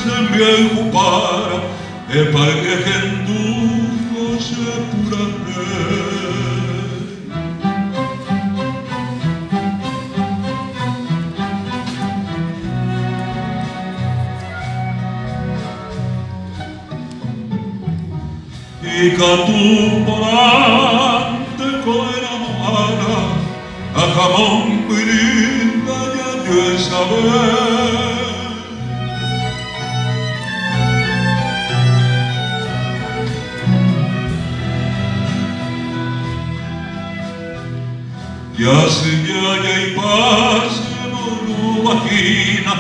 mi ocupara e pague che tu se pura e catu porante coera mara a camon pirinda ya Dios saber ya se ya y pase no vagina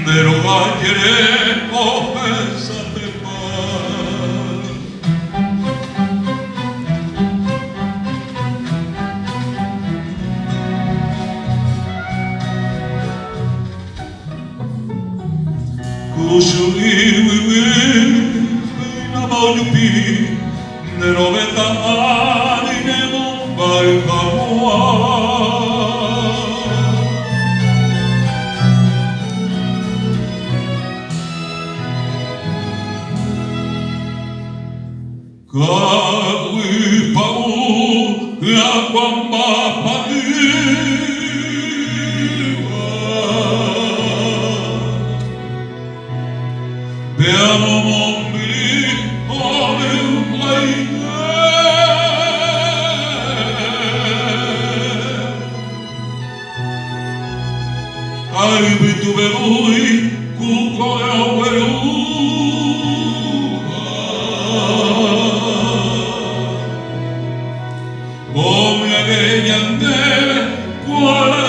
de lo valle o pensate paz Kusuri wiwi na maupi de lo beta ani ne bai kamoa Kawi pau la kwamba paiwa Beamo mombi ome umaine Ai bitu beui kuko e operu Come agegna neve quale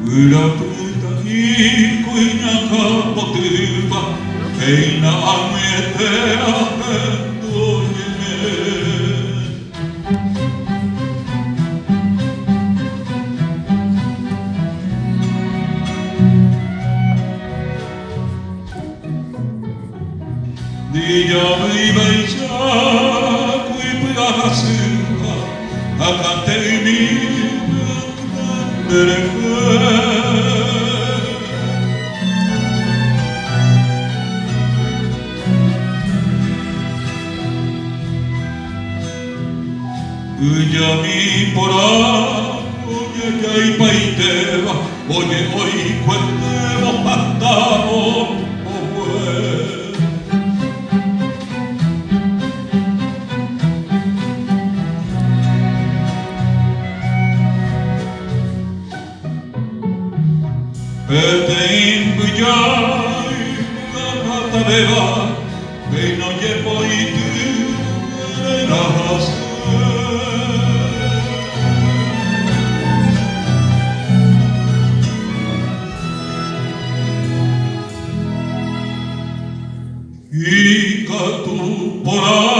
Ura puta i kuina kapotiba Keina ametea pendoine Dija viva i ja kui pagasuka Akateini Ujami pora, oye yai paiteva, oye oi cuetevo patavo owe. Petein bujai, kapata deva, beino ye poitu, rahas. Ika tu pora